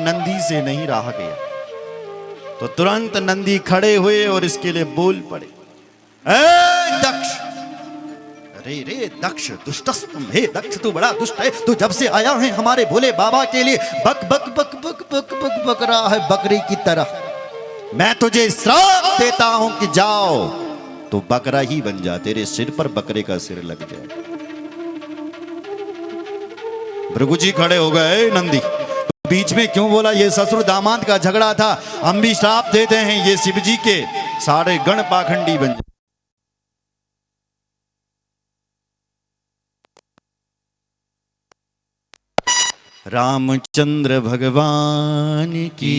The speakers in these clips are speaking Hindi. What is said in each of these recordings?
नंदी से नहीं रहा गया। तो तुरंत नंदी खड़े हुए और इसके लिए बोल पड़े, ए दक्ष, अरे रे दक्ष, दुष्टस्तुम, हे दक्ष तू बड़ा दुष्ट है, तू जब से आया है हमारे भोले बाबा के लिए बक बक बक बक बक बक बक रहा है बकरी की तरह। मैं तुझे श्राप देता हूं कि जाओ तो बकरा ही बन जा, तेरे सिर पर बकरे का सिर लग जाए। भृगु जी खड़े हो गए, नंदी तो बीच में क्यों बोला? ये ससुर दामाद का झगड़ा था, हम भी श्राप देते हैं ये शिव जी के सारे गण पाखंडी बन जाए। रामचंद्र भगवान की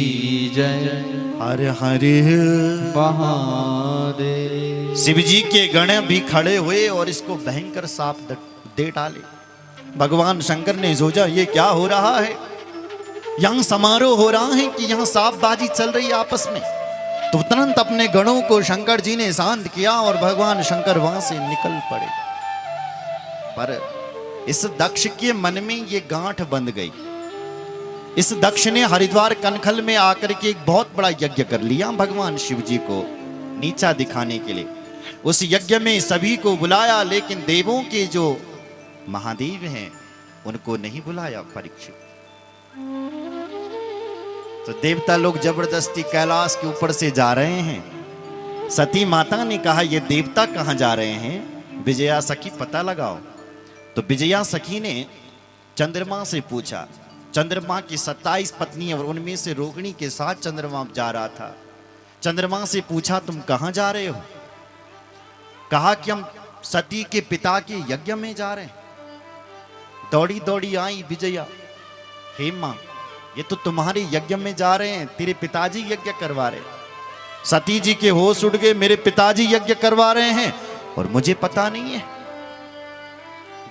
जय, हर हर महादेव। शिव जी के गण भी खड़े हुए और इसको भयंकर साप दे डाले। भगवान शंकर ने सोचा ये क्या हो रहा है, यहां समारोह हो रहा है कि यहां सांपबाजी चल रही है आपस में। तो तुरंत अपने गणों को शंकर जी ने शांत किया और भगवान शंकर वहां से निकल पड़े। पर इस दक्ष के मन में ये गांठ बंध गई। इस दक्ष ने हरिद्वार कनखल में आकर के एक बहुत बड़ा यज्ञ कर लिया भगवान शिव जी को नीचा दिखाने के लिए। उस यज्ञ में सभी को बुलाया, लेकिन देवों के जो महादेव हैं उनको नहीं बुलाया परीक्षित। तो देवता लोग जबरदस्ती कैलाश के ऊपर से जा रहे हैं। सती माता ने कहा ये देवता कहां जा रहे हैं, विजया सखी पता लगाओ। तो विजया सखी ने चंद्रमा से पूछा। चंद्रमा की 27 पत्नी और उनमें से रोहिणी के साथ चंद्रमा जा रहा था। चंद्रमा से पूछा तुम कहां जा रहे हो? कहा कि हम सती के पिता के यज्ञ में जा रहे हैं। दौड़ी दौड़ी आई विजया, हे मां ये तो तुम्हारे यज्ञ में जा रहे हैं, तेरे पिताजी यज्ञ करवा रहे। सती जी के होश उड़ गए, मेरे पिताजी यज्ञ करवा रहे हैं और मुझे पता नहीं है।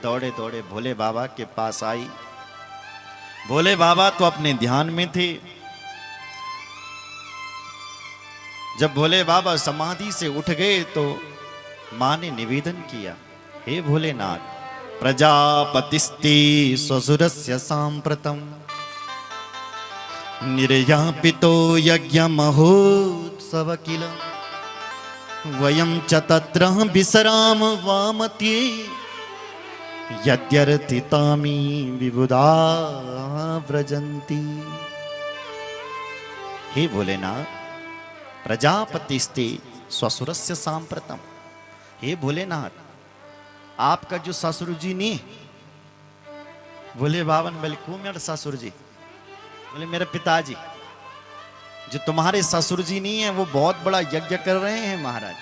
दौड़े दौड़े भोले बाबा के पास आई। भोले बाबा तो अपने ध्यान में थे। जब भोले बाबा समाधि से उठ गए तो मां ने निवेदन किया, हे भोलेनाथ, प्रजापतिस्ते स्वसुरस्य सांप्रतम निर्यापितो यज्ञमहोत्सव किल वयं च तत्र विसराम वामते यद्यर्थितामी विबुधा व्रजन्ति। हे भोलेनाथ, प्रजापतिस्ते स्वसुरस्य सांप्रतम, हे भोलेनाथ आपका जो ससुर जी ने, बोले बावन बोले को मेरा ससुर जी, बोले मेरे पिताजी, जो तुम्हारे ससुर जी नहीं है वो बहुत बड़ा यज्ञ कर रहे हैं महाराज।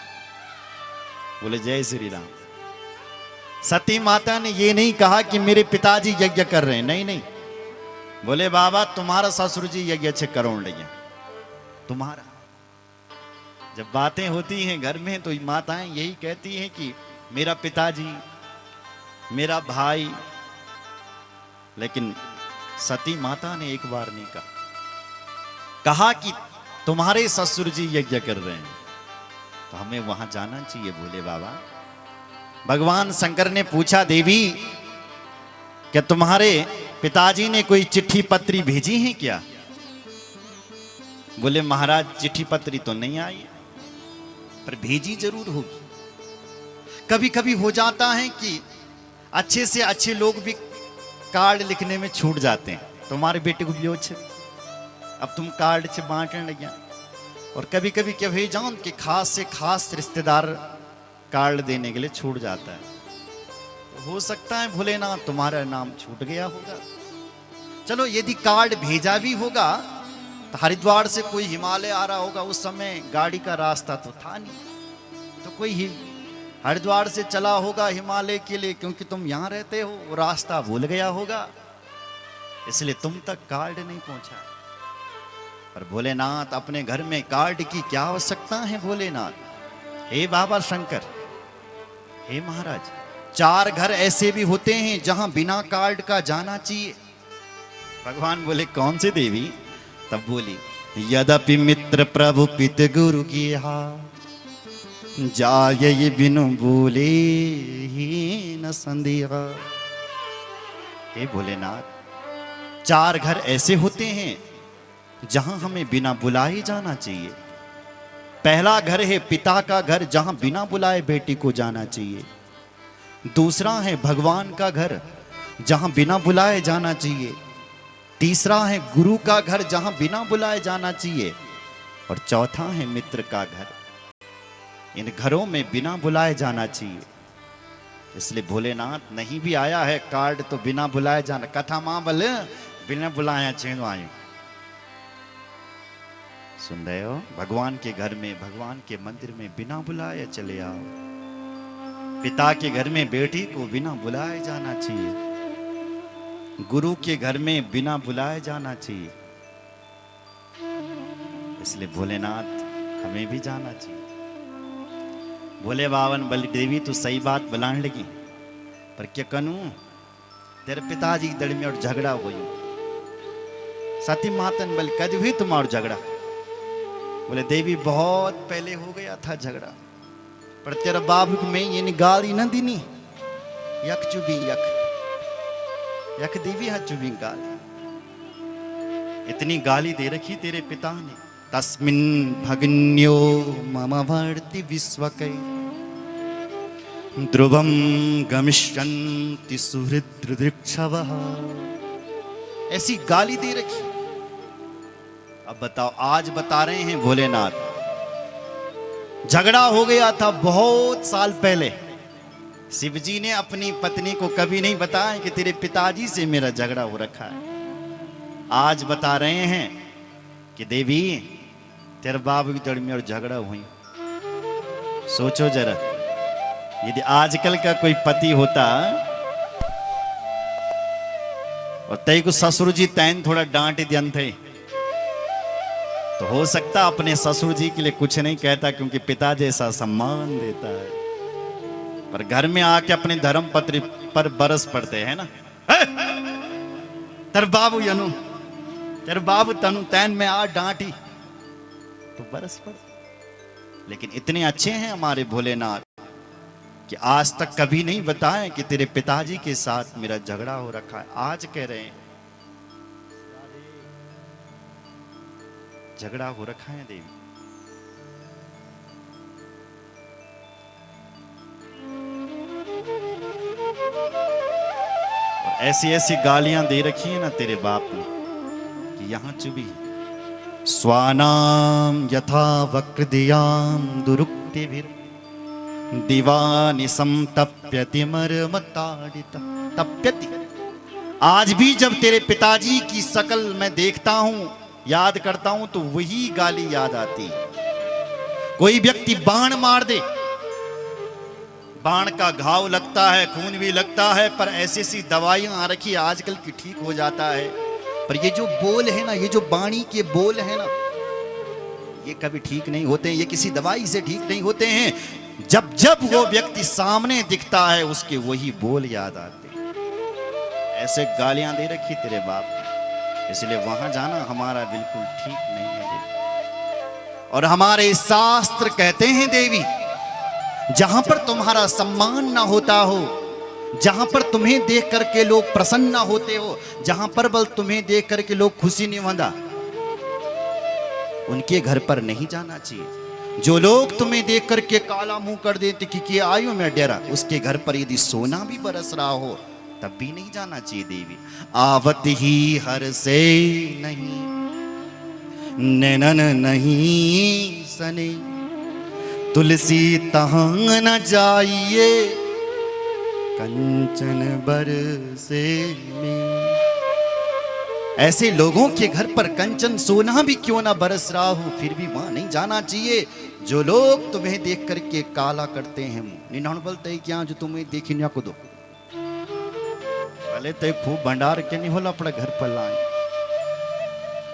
बोले जय श्री राम। सती माता ने ये नहीं कहा कि मेरे पिताजी यज्ञ कर रहे हैं, नहीं नहीं, बोले बाबा तुम्हारा ससुर जी यज्ञ अच्छे करोड़ रही है तुम्हारा। जब बातें होती हैं घर में तो माताएं यही कहती हैं कि मेरा पिताजी, मेरा भाई, लेकिन सती माता ने एक बार नहीं कहा कि तुम्हारे ससुर जी यज्ञ कर रहे हैं तो हमें वहां जाना चाहिए भोले बाबा। भगवान शंकर ने पूछा, देवी क्या तुम्हारे पिताजी ने कोई चिट्ठी पत्री भेजी है क्या? बोले महाराज चिट्ठी पत्री तो नहीं आई, पर भेजी जरूर होगी। कभी कभी हो जाता है कि अच्छे से अच्छे लोग भी कार्ड लिखने में छूट जाते हैं। तुम्हारे बेटे को भी अब तुम कार्ड से बांटने लगे। और कभी कभी क्या भाई जान कि खास से खास रिश्तेदार कार्ड देने के लिए छूट जाता है। हो सकता है भोलेनाथ तुम्हारा नाम छूट गया होगा। चलो यदि कार्ड भेजा भी होगा तो हरिद्वार से कोई हिमालय आ रहा होगा, उस समय गाड़ी का रास्ता तो था नहीं, तो कोई हरिद्वार से चला होगा हिमालय के लिए, क्योंकि तुम यहाँ रहते हो, वो रास्ता भूल गया होगा, इसलिए तुम तक कार्ड नहीं पहुंचा। पर भोलेनाथ अपने घर में कार्ड की क्या आवश्यकता है भोलेनाथ। हे बाबा शंकर, हे महाराज, 4 घर ऐसे भी होते हैं जहां बिना कार्ड का जाना चाहिए। भगवान बोले कौन से देवी? तब बोली यद्यपि मित्र प्रभु पित गुरु की जाय बिनु बोले ही न संदेहा। हे भोलेनाथ, 4 घर ऐसे होते हैं जहां हमें बिना बुलाए जाना चाहिए। पहला घर है पिता का घर, जहां बिना बुलाए बेटी को जाना चाहिए। दूसरा है भगवान का घर, जहां बिना बुलाए जाना चाहिए। तीसरा है गुरु का घर, जहां बिना बुलाए जाना चाहिए। और चौथा है मित्र का घर। इन घरों में बिना बुलाए जाना चाहिए। इसलिए भोलेनाथ नहीं भी आया है कार्ड तो बिना बुलाए जाना। कथा मां बल बिना बुलाया चेनो आयु। सुन रहे हो? भगवान के घर में, भगवान के मंदिर में बिना बुलाए चले आओ। पिता के घर में बेटी को बिना बुलाए जाना चाहिए। गुरु के घर में बिना बुलाए जाना चाहिए। इसलिए भोलेनाथ हमें भी जाना चाहिए। बोले बावन बलि देवी तू सही बात बुलाने लगी, पर क्या करूं, तेरे पिताजी के दड़ में और झगड़ा हुई। सती मातन बल कद हुई तुम्हारा झगड़ा? बोले देवी बहुत पहले हो गया था झगड़ा, पर तेरा बाबू को मैं ये गाली न दीनी। यक चुबी यक यक देवी हा चुबी गाली। इतनी गाली दे रखी तेरे पिता ने। तस्मिन् भगन्यो मम वर्ति विश्वकै ध्रुवं गमिष्यन्ति सुहृद्रुदृक्षवः। ऐसी गाली दे रखी। अब बताओ, आज बता रहे हैं भोलेनाथ, झगड़ा हो गया था बहुत साल पहले। शिवजी ने अपनी पत्नी को कभी नहीं बताया कि तेरे पिताजी से मेरा झगड़ा हो रखा है। आज बता रहे हैं कि देवी तेरे बाबू की तड़ में और झगड़ा हुई। सोचो जरा, यदि आजकल का कोई पति होता और तय को ससुर जी तैन थोड़ा डांट दियन थे, तो हो सकता अपने ससुर जी के लिए कुछ नहीं कहता, क्योंकि पिता जैसा सम्मान देता है। पर घर में आके अपने धर्म पत्नी पर बरस पड़ते हैं ना। तेरे बाबू यनु, तेरे बाबू तनु तैन में आ डांटी तो बरस पड़। लेकिन इतने अच्छे हैं हमारे भोलेनाथ कि आज तक कभी नहीं बताया कि तेरे पिताजी के साथ मेरा झगड़ा हो रखा है। आज कह रहे हैं झगड़ा हो रखा है देवी। और ऐसी ऐसी गालियां दे रखी है ना तेरे बाप ने कि यहां चुभी। स्वानाम यथा वक्रदियाम दुरुक्तिभिर दिवानिसं तप्यति मर्मताडिता। तप्यति। आज भी जब तेरे पिताजी की शकल मैं देखता हूं, याद करता हूं, तो वही गाली याद आती। कोई व्यक्ति बाण मार दे, बाण का घाव लगता है, खून भी लगता है, पर ऐसी ऐसी दवाइयां आ रखी आजकल की ठीक हो जाता है। पर ये जो बोल है ना, ये जो बाणी के बोल है ना, ये कभी ठीक नहीं होते हैं। ये किसी दवाई से ठीक नहीं होते हैं। जब जब वो व्यक्ति सामने दिखता है, उसके वही बोल याद आते हैं। ऐसे गालियां दे रखी तेरे बाप ने। इसलिए वहां जाना हमारा बिल्कुल ठीक नहीं है देवी। और हमारे शास्त्र कहते हैं देवी, जहां पर तुम्हारा सम्मान ना होता हो, जहां पर तुम्हें देख करके लोग प्रसन्न होते हो, जहां पर बल तुम्हें देख करके लोग खुशी नहीं होता, उनके घर पर नहीं जाना चाहिए। जो लोग तुम्हें देख करके काला मुंह कर देते कि आयु में डेरा, उसके घर पर यदि सोना भी बरस रहा हो तब भी नहीं जाना चाहिए देवी। आवत ही हर से नहीं नैनन नहीं सने, तुलसी तहां न जाइए कंचन बरसे में। ऐसे लोगों के घर पर कंचन सोना भी क्यों ना बरस रहा हो, फिर भी वहां नहीं जाना चाहिए। जो लोग तुम्हें देख करके काला करते हैं, निन्हान बोलते क्या जो तुम्हें देखी ना को दो भले ते खूब भंडार के नहीं होला अपने घर पर लाए।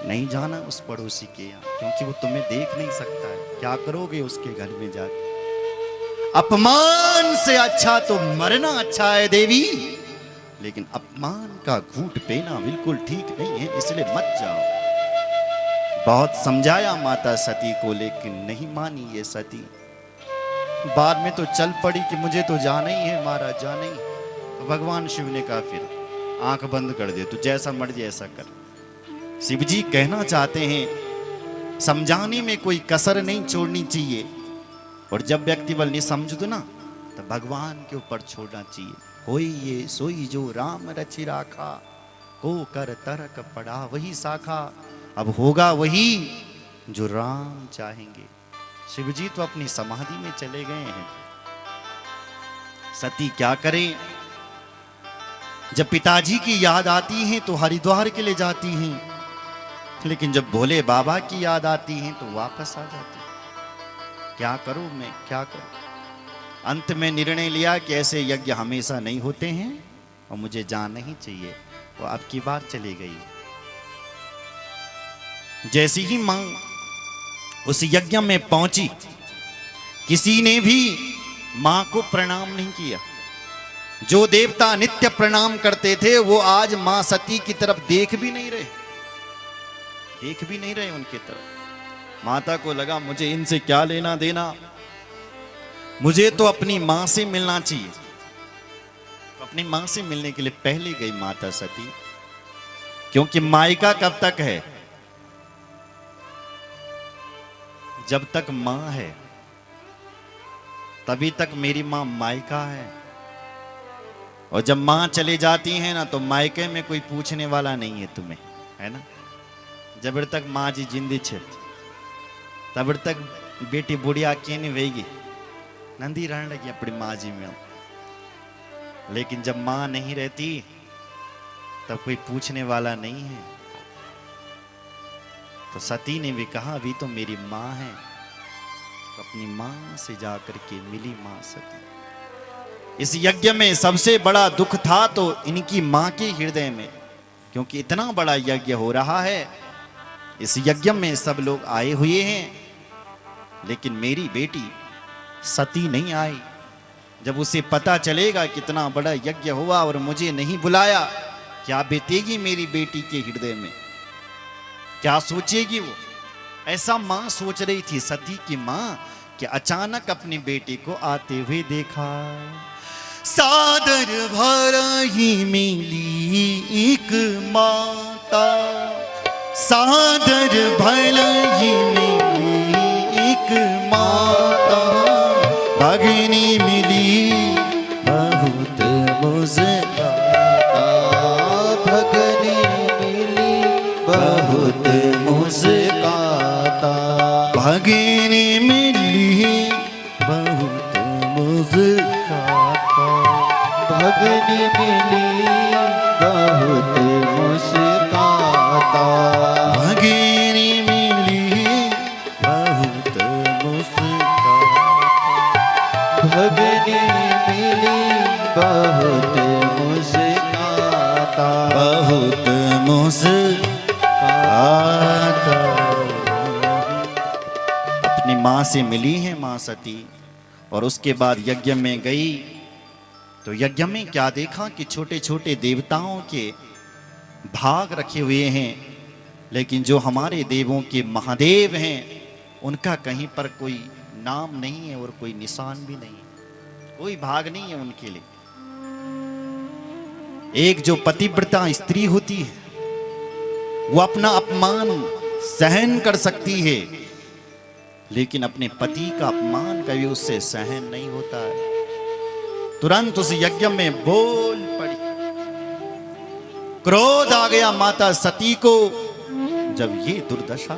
नहीं जाना उस पड़ोसी के यहाँ, क्योंकि वो तुम्हें देख नहीं सकता है। क्या करोगे उसके घर में जाके? अपमान से अच्छा तो मरना अच्छा है देवी, लेकिन अपमान का घूंट पीना बिल्कुल ठीक नहीं है, इसलिए मत जाओ। बहुत समझाया माता सती को, लेकिन नहीं मानी ये सती। बाद में तो चल पड़ी कि मुझे तो जाना ही है महाराज, जाना ही। तो भगवान शिव ने कहा फिर आंख बंद कर दे, तू जैसा मर्जी ऐसा कर। शिव जी कहना चाहते हैं समझाने में कोई कसर नहीं छोड़नी चाहिए, और जब व्यक्ति बल नहीं समझ दो ना तो भगवान के ऊपर छोड़ना चाहिए। होई ये सोई जो राम रचि राखा, को कर तरक पड़ा वही साखा। अब होगा वही जो राम चाहेंगे। शिव जी तो अपनी समाधि में चले गए हैं। सती क्या करें, जब पिताजी की याद आती है तो हरिद्वार के लिए जाती हैं, लेकिन जब भोले बाबा की याद आती है तो वापस आ जाती है। क्या करूं मैं, क्या करूं। अंत में निर्णय लिया कि ऐसे यज्ञ हमेशा नहीं होते हैं और मुझे जाना ही चाहिए। वो अब की बात चली गई। जैसी ही मां उस यज्ञ में पहुंची, किसी ने भी मां को प्रणाम नहीं किया। जो देवता नित्य प्रणाम करते थे वो आज मां सती की तरफ देख भी नहीं रहे, देख भी नहीं रहे उनकी तरफ। माता को लगा मुझे इनसे क्या लेना देना, मुझे तो अपनी मां से मिलना चाहिए। अपनी मां से मिलने के लिए पहले गई माता सती, क्योंकि मायका कब तक है, जब तक मां है तभी तक मेरी मां मायका है। और जब मां चले जाती है ना तो मायके में कोई पूछने वाला नहीं है तुम्हें, है ना। जब तक मां जी जिंदी छे तब तक बेटी बुढ़िया के नहीं वेगी, नंदी रहने लगी अपनी मां जी में। लेकिन जब मां नहीं रहती तब कोई पूछने वाला नहीं है। तो सती ने भी कहा अभी तो मेरी मां है, तो अपनी मां से जाकर के मिली मां सती। इस यज्ञ में सबसे बड़ा दुख था तो इनकी मां के हृदय में, क्योंकि इतना बड़ा यज्ञ हो रहा है, इस यज्ञ में सब लोग आए हुए हैं, लेकिन मेरी बेटी सती नहीं आई। जब उसे पता चलेगा कितना बड़ा यज्ञ हुआ और मुझे नहीं बुलाया, क्या बीतेगी मेरी बेटी के हृदय में, क्या सोचेगी वो। ऐसा मां सोच रही थी सती की मां, कि अचानक अपनी बेटी को आते हुए देखा। सादर भरा ही मिली एक माता, सादर भला ही मिली एक माता, भगिनी मिली बहुत मुस्काता, भगिनी मिली बहुत मुस्काता, भगिनी मिली बहुत मुस्काता, भगिनी मिली बहुत मुस्काता, भगिनी मिली बहुत मुस्काता, भगिनी मिली बहुत मुस्काता, बहुत मुस्काता। अपनी मां से मिली है मां सती, और उसके बाद यज्ञ में गई तो यज्ञ में क्या देखा कि छोटे छोटे देवताओं के भाग रखे हुए हैं, लेकिन जो हमारे देवों के महादेव हैं उनका कहीं पर कोई नाम नहीं है और कोई निशान भी नहीं, कोई भाग नहीं है उनके लिए। एक जो पतिव्रता स्त्री होती है वो अपना अपमान सहन कर सकती है, लेकिन अपने पति का अपमान कभी उससे सहन नहीं होता है। तुरंत उस यज्ञ में बोल पड़ी, क्रोध आ गया माता सती को जब ये दुर्दशा।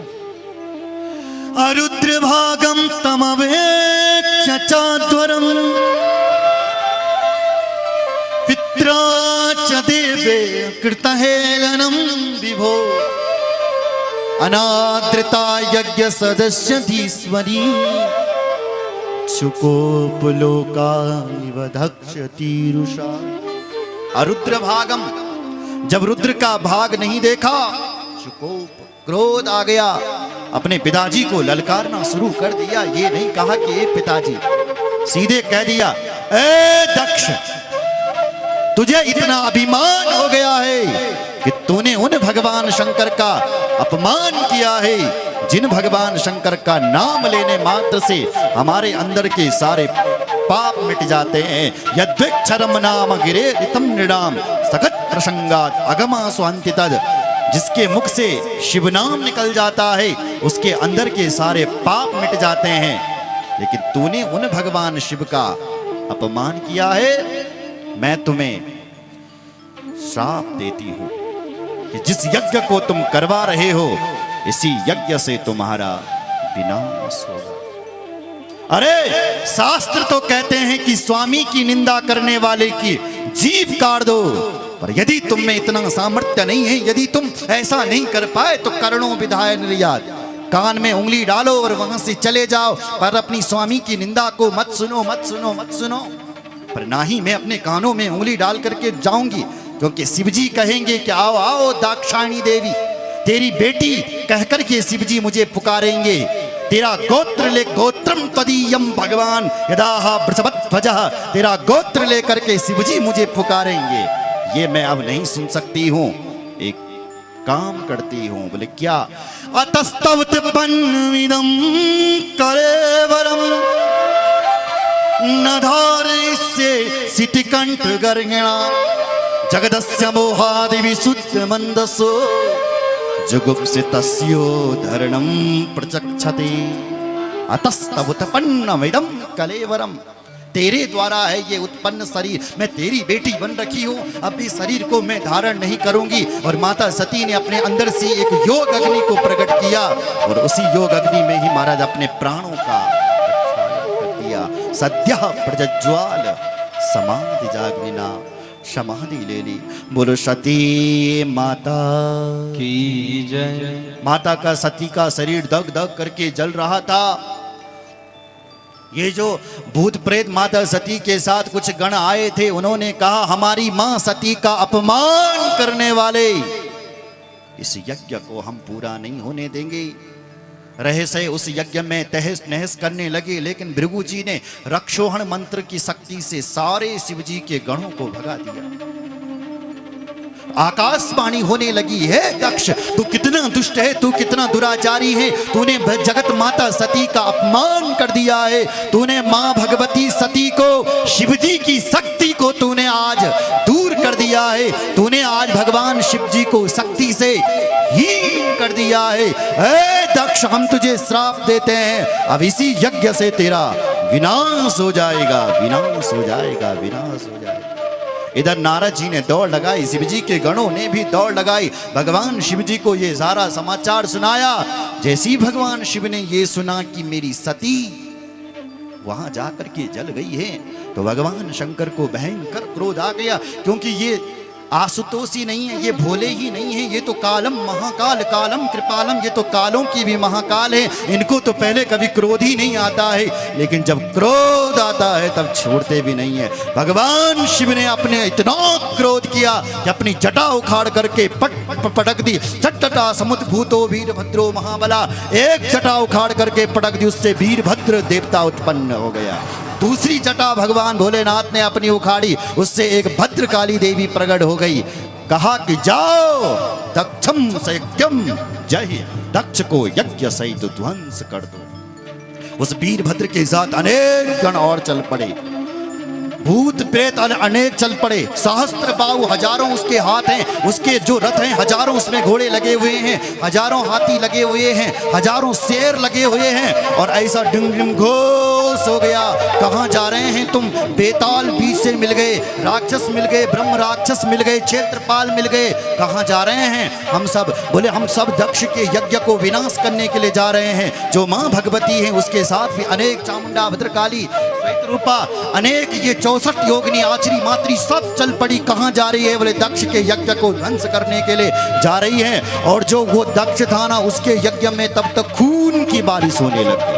अरुद्र भागम तमवेक्ष्य चाद्वरम, पित्रा च देवे कृतहेलनम विभो, अनाद्रता यज्ञ सदस्य धीश्वरी, शुकोपलोकानि वधक्षति रुषा। अरुद्र भागम, जब रुद्र का भाग नहीं देखा, शुकोप क्रोध आ गया, अपने पिताजी को ललकारना शुरू कर दिया। ये नहीं कहा कि ये पिताजी, सीधे कह दिया ए दक्ष, तुझे इतना अभिमान हो गया है कि तूने उन भगवान शंकर का अपमान किया है जिन भगवान शंकर का नाम लेने मात्र से हमारे अंदर के सारे पाप मिट जाते हैं। यद्विक्षरम नाम गिरे ऋतम नृणाम सकट प्रसंगात अगमा स्वांति तद जिसके मुख से शिव नाम निकल जाता है उसके अंदर के सारे पाप मिट जाते हैं। लेकिन तूने उन भगवान शिव का अपमान किया है। मैं तुम्हें श्राप देती हूं कि जिस यज्ञ को तुम करवा रहे हो इसी यज्ञ से तुम्हारा विनाश होगा। अरे शास्त्र तो कहते हैं कि स्वामी की निंदा करने वाले की जीभ काट दो, पर यदि तुम में इतना सामर्थ्य नहीं है, यदि तुम ऐसा नहीं कर पाए तो कर्णों विधाय निर्यात, कान में उंगली डालो और वहां से चले जाओ, पर अपनी स्वामी की निंदा को मत सुनो, मत सुनो, मत सुनो। पर ना ही मैं अपने कानों में उंगली डाल करके जाऊंगी, क्योंकि शिवजी कहेंगे कि आओ आओ दाक्षायणी देवी, तेरी बेटी कहकर के शिवजी मुझे पुकारेंगे। तेरा गोत्र ले गोत्रम तदीयम भगवान यदाहा वृषभध्वजः, तेरा गोत्र लेकर के शिवजी मुझे पुकारेंगे। ये मैं अब नहीं सुन सकती हूँ, एक काम करती हूँ। बोले क्या? अतस्तव तपन्विदं कलेवरम न धारयिष्ये सितिकंठ गर्गिणा जगदस्य मोहादि विशुद्ध मंदसो जुगुप्सितस्यो धरणं प्रचक्षते। अतस्तव तपन्नमिदं कलेवरम, तेरे द्वारा है ये उत्पन्न शरीर, मैं तेरी बेटी बन रखी हूँ, अब इस शरीर को मैं धारण नहीं करूंगी। और माता सती ने अपने अंदर से एक योग अग्नि को प्रकट किया और उसी योग अग्नि में ही महाराज अपने प्राणों का कर दिया। सद्यः प्रज्ज्वाल समाधि जाग्निना, समाधि ले ली। बोलो सती माता की जय। माता का सती का शरीर दग दग करके जल रहा था। ये जो भूत प्रेत माता सती के साथ कुछ गण आए थे, उन्होंने कहा हमारी मां सती का अपमान करने वाले इस यज्ञ को हम पूरा नहीं होने देंगे। रहस्य उस यज्ञ में तहस नहस करने लगे, लेकिन भृगु जी ने रक्षोहण मंत्र की शक्ति से सारे शिवजी के गणों को भगा दिया। आकाशवाणी होने लगी है, दक्ष तू कितना दुष्ट है, तू कितना दुराचारी है, तूने जगत माता सती का अपमान कर दिया है, तूने मां भगवती सती को, शिवजी की शक्ति को तूने आज दूर कर दिया है, तूने आज भगवान शिवजी को शक्ति से हीन कर दिया है। ऐ दक्ष हम तुझे श्राप देते हैं, अब इसी यज्ञ से तेरा विनाश हो जाएगा, विनाश हो जाएगा, विनाश हो जाएगा। इधर नारद जी ने दौड़ लगाई, शिवजी के गणों ने भी दौड़ लगाई, भगवान शिवजी को ये सारा समाचार सुनाया। जैसी भगवान शिव ने ये सुना कि मेरी सती वहां जाकर के जल गई है, तो भगवान शंकर को भयंकर क्रोध आ गया, क्योंकि ये आशुतोष ही नहीं है, ये भोले ही नहीं है, ये तो कालम महाकाल, कालम कृपालम, ये तो कालों की भी महाकाल है। इनको तो पहले कभी क्रोध ही नहीं आता है, लेकिन जब क्रोध आता है तब छोड़ते भी नहीं है। भगवान शिव ने अपने इतना क्रोध किया कि अपनी जटा उखाड़ करके पटक दी। जटा समुद्भूतो वीरभद्रो महाबला, एक जटा उखाड़ करके पटक दी, उससे वीरभद्र देवता उत्पन्न हो गया। दूसरी जटा भगवान भोलेनाथ ने अपनी उखाड़ी, उससे एक भद्रकाली देवी प्रकट हो गई। कहा कि जाओ दक्षम सयज्ञम, जय दक्ष को यज्ञ सहित ध्वंस कर दो। उस वीरभद्र के साथ अनेक गण और चल पड़े, भूत प्रेत अनेक चल पड़े, सहस्त्र बाहु हजारों उसके हाथ हैं, उसके जो रथ हैं हजारों उसमें घोड़े लगे हुए हैं, हजारों हाथी लगे हुए हैं, हजारों शेर लगे हुए हैं। और ऐसा डिंग घोष हो गया, कहाँ जा रहे हैं तुम? बेताल बीच से मिल गए, राक्षस मिल गए, ब्रह्म राक्षस मिल गए, क्षेत्रपाल मिल गए, कहाँ जा रहे हैं हम सब? बोले हम सब दक्ष के यज्ञ को विनाश करने के लिए जा रहे हैं। जो माँ भगवती है उसके साथ भी अनेक चामुंडा, भद्रकाली, रूपा, अनेक ये 64 योगिनी, आचरी, मातरी सब चल पड़ी। कहाँ जा रही है? बोले दक्ष के यज्ञ को ध्वंस करने के लिए जा रही है। और जो वो दक्ष था ना, उसके यज्ञ में तब तक खून की बारिश होने लगी,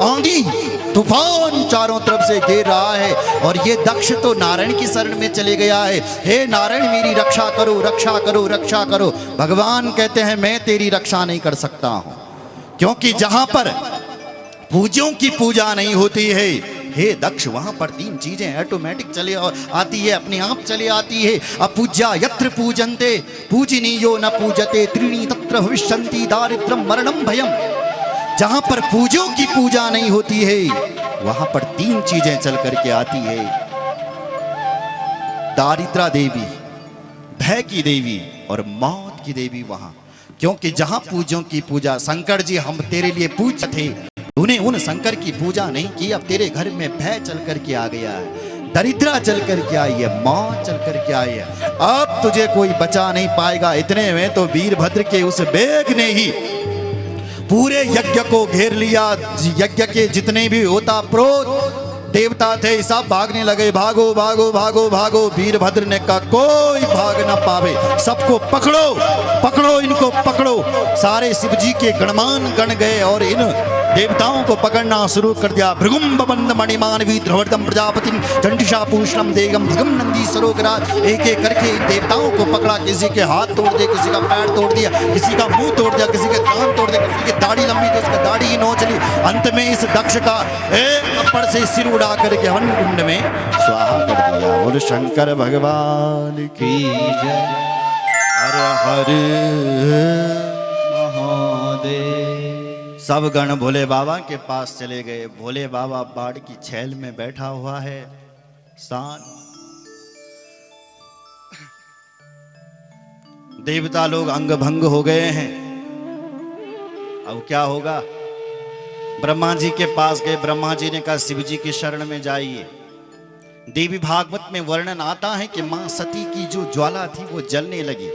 आंधी तूफान चारों तरफ से घेर रहा है। और ये दक्ष तो नारायण की शरण में चले गया है, हे नारायण मेरी रक्षा करो, रक्षा करो, रक्षा करो। भगवान कहते हैं मैं तेरी रक्षा नहीं कर सकता हूं, क्योंकि जहां पर पूज्यों की पूजा नहीं होती है, हे दक्ष वहां पर तीन चीजें ऑटोमेटिक चले आती है, अपने आप चले आती है। अपूज्या यत्र पूजन्ते पूजनीयो न पूजते, त्रीणि तत्र भविष्यन्ति दारिद्र्यं मरणं भयम्। जहां पर पूज्यों की पूजा नहीं होती है वहां पर तीन चीजें चल करके आती है, दारिद्रा देवी, भय की देवी और मौत की देवी वहां, क्योंकि जहां पूज्यों की पूजा, शंकर जी हम तेरे लिए पूज्य थे, तूने उन शंकर की पूजा नहीं की, अब तेरे घर में भय चल कर के आ गया है, दरिद्रा चल कर के आई है, मौत चल कर के आई है, अब तुझे कोई बचा नहीं पाएगा। इतने में तो वीरभद्र के उस बेग ने ही पूरे यज्ञ को घेर लिया। यज्ञ के जितने भी होता प्रोत देवता थे सब भागने लगे, भागो भागो भागो भागो। वीरभद्र ने कहा कोई भाग ना पावे, सबको पकड़ो पकड़ो, इनको पकड़ो। सारे शिवजी के गणमान गण गए और इन देवताओं को पकड़ना शुरू कर दिया। भृगुम बंद मणिमानवी ध्रुवदम प्रजापति चंडिशा पूषणम देगम भगम नंदी सरोगराज। एक एक करके इन देवताओं को पकड़ा, किसी के हाथ तोड़ दिए, किसी का पैर तोड़ दिया, किसी का मुंह तोड़ दिया, किसी के कान तोड़ दिया, किसी की दाढ़ी लंबी थी उसकी दाढ़ी ही नोच ली। अंत में इस दक्ष का एक थप्पड़ से सिर उड़ा करके हवन कुंड में स्वाहा कर दिया। बोल शंकर भगवान की जय। हर हर महादेव। सब गण भोले बाबा के पास चले गए। भोले बाबा बाड़ की छेल में बैठा हुआ है, शांत। देवता लोग अंग भंग हो गए हैं। अब क्या होगा? ब्रह्मा जी के पास गए। ब्रह्मा जी ने कहा शिव जी की शरण में जाइए। देवी भागवत में वर्णन आता है कि मां सती की जो ज्वाला थी वो जलने लगी।